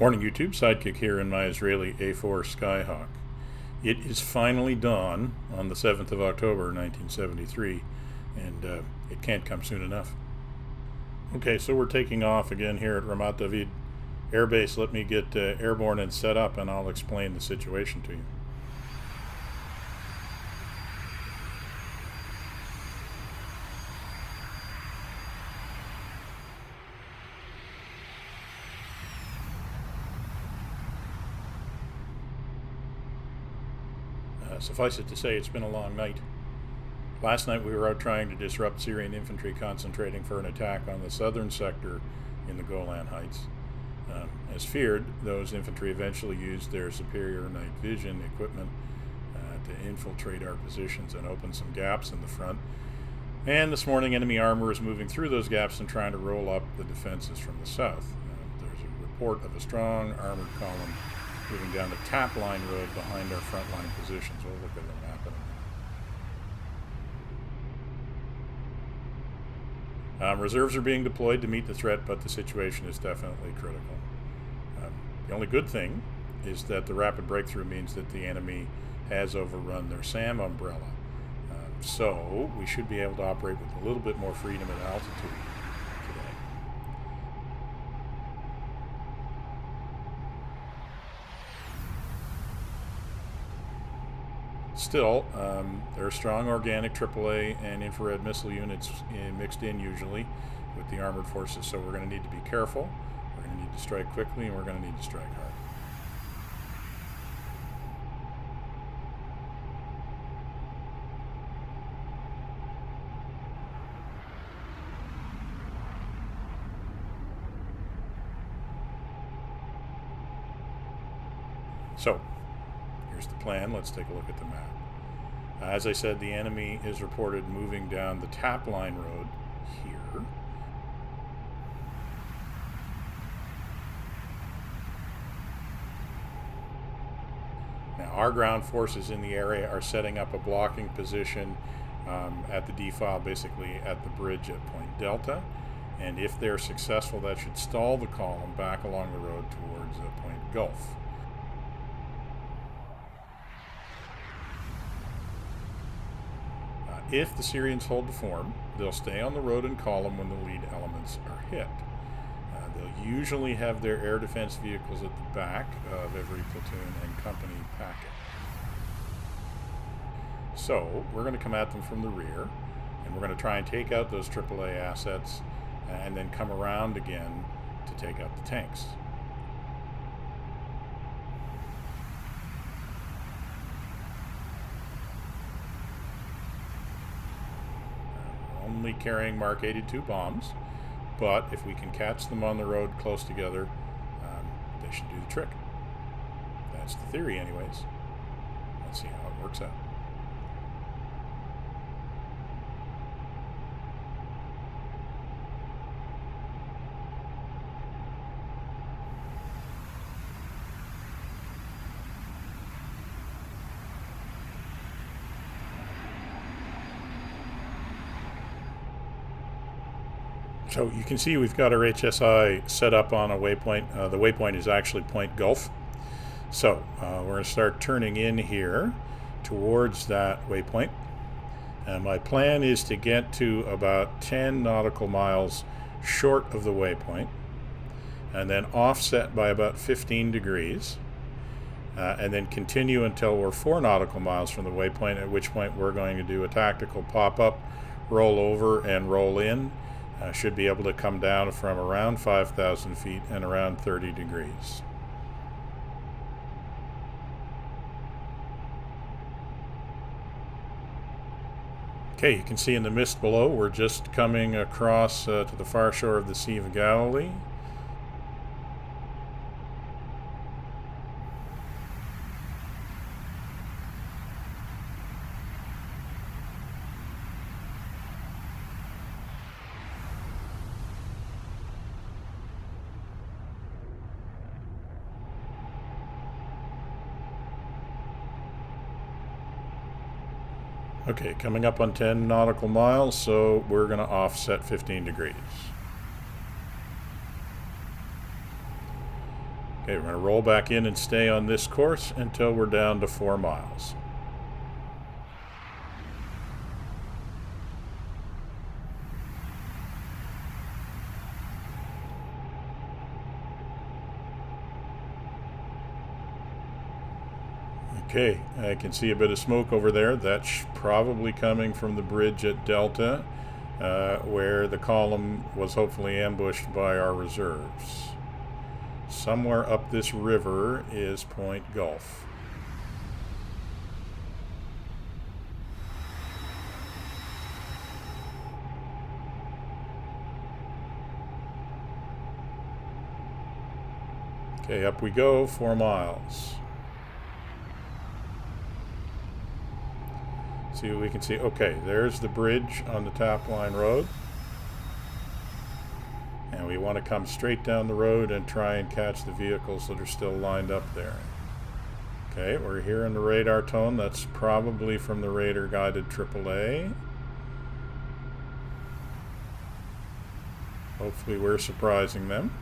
Morning YouTube, Sidekick here in my Israeli A4 Skyhawk. It is finally dawn on the 7th of October 1973, and it can't come soon enough. Okay, so we're taking off again here at Ramat David Air Base. Let me get airborne and set up, and I'll explain the situation to you. Suffice it to say, it's been a long night. Last night we were out trying to disrupt Syrian infantry concentrating for an attack on the southern sector in the Golan Heights. As feared, those infantry eventually used their superior night vision equipment to infiltrate our positions and open some gaps in the front. And this morning, enemy armour is moving through those gaps and trying to roll up the defenses from the south. There's a report of a strong armoured column moving down the tap line road behind our front line positions. We'll look at the map in a minute. Reserves are being deployed to meet the threat, but the situation is definitely critical. The only good thing is that the rapid breakthrough means that the enemy has overrun their SAM umbrella. So we should be able to operate with a little bit more freedom at altitude today. Still, there are strong organic AAA and infrared missile units mixed in usually with the armored forces, so we're going to need to be careful, we're going to need to strike quickly, and we're going to need to strike hard. So, here's the plan. Let's take a look at the map. As I said, the enemy is reported moving down the tap line road here. Now, our ground forces in the area are setting up a blocking position at the D-file, basically at the bridge at Point Delta. And if they're successful, that should stall the column back along the road towards Point Gulf. If the Syrians hold the form, they'll stay on the road and column when the lead elements are hit. They'll usually have their air defense vehicles at the back of every platoon and company packet. So we're going to come at them from the rear, and we're going to try and take out those AAA assets and then come around again to take out the tanks. Only carrying Mark 82 bombs, but if we can catch them on the road close together, they should do the trick. That's the theory anyways. Let's see how it works out. So you can see we've got our HSI set up on a waypoint. The waypoint is actually Point Gulf. So we're going to start turning in here towards that waypoint. And my plan is to get to about 10 nautical miles short of the waypoint, and then offset by about 15 degrees, and then continue until we're 4 nautical miles from the waypoint, at which point we're going to do a tactical pop-up, roll over, and roll in. Should be able to come down from around 5,000 feet and around 30 degrees. Okay, you can see in the mist below, we're just coming across to the far shore of the Sea of Galilee. Okay, coming up on 10 nautical miles, so we're going to offset 15 degrees. Okay, we're going to roll back in and stay on this course until we're down to 4 miles. Okay, I can see a bit of smoke over there. That's probably coming from the bridge at Delta, where the column was hopefully ambushed by our reserves. Somewhere up this river is Point Gulf. Okay, up we go, 4 miles. See what we can see. Okay, there's the bridge on the Tap Line Road. And we want to come straight down the road and try and catch the vehicles that are still lined up there. Okay, we're hearing the radar tone. That's probably from the radar guided AAA. Hopefully we're surprising them.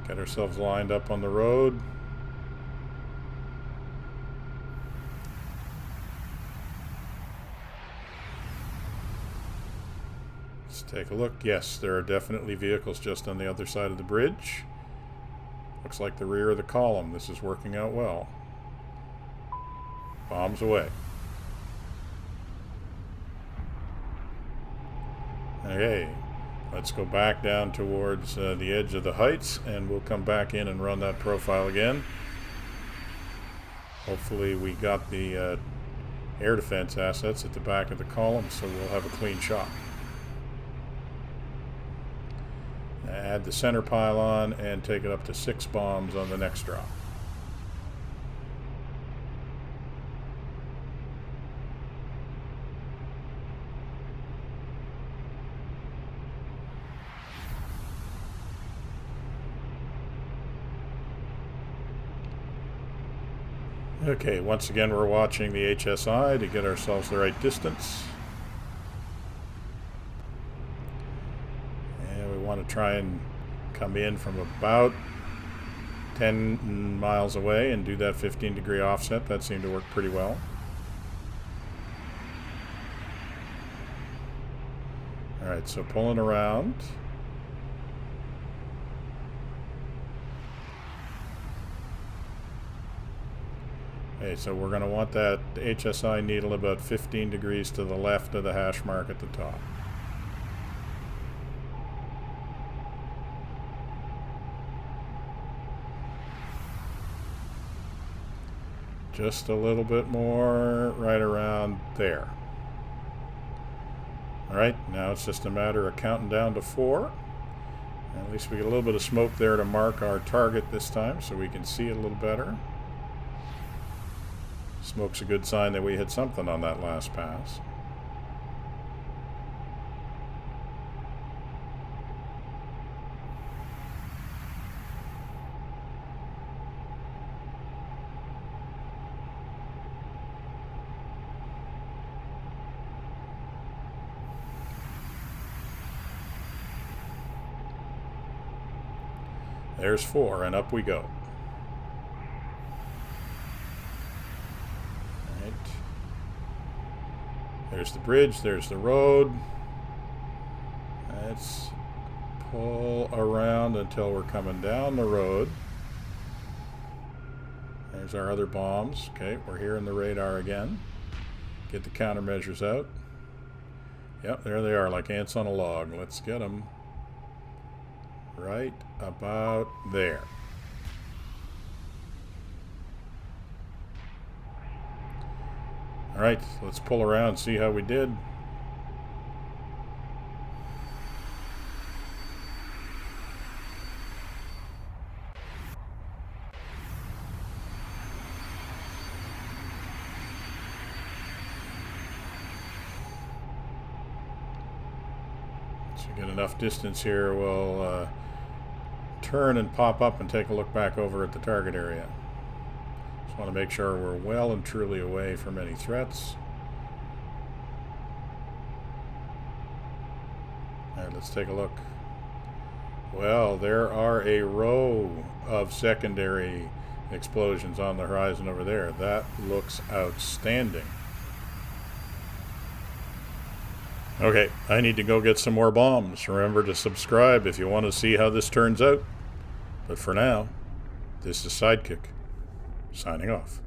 Get ourselves lined up on the road. Take a look. Yes, there are definitely vehicles just on the other side of the bridge. Looks like the rear of the column. This is working out well. Bombs away. Okay, let's go back down towards the edge of the heights, and we'll come back in and run that profile again. Hopefully we got the air defense assets at the back of the column, so we'll have a clean shot. Add the center pylon and take it up to 6 bombs on the next drop. Okay, once again we're watching the HSI to get ourselves the right distance. Want to try and come in from about 10 miles away and do that 15-degree offset. That seemed to work pretty well. Alright, so pulling around. Okay, so we're going to want that HSI needle about 15 degrees to the left of the hash mark at the top. Just a little bit more, right around there. Alright, now it's just a matter of counting down to 4. And at least we get a little bit of smoke there to mark our target this time so we can see it a little better. Smoke's a good sign that we hit something on that last pass. There's 4, and up we go. Alright. There's the bridge, there's the road. Let's pull around until we're coming down the road. There's our other bombs. Okay, we're hearing the radar again. Get the countermeasures out. Yep, there they are, like ants on a log. Let's get them. Right about there. Alright, let's pull around, see how we did. So we get enough distance here, we'll turn and pop up and take a look back over at the target area. Just want to make sure we're well and truly away from any threats. Alright, let's take a look. Well, there are a row of secondary explosions on the horizon over there. That looks outstanding. Okay, I need to go get some more bombs. Remember to subscribe if you want to see how this turns out. But for now, this is Sidekick, signing off.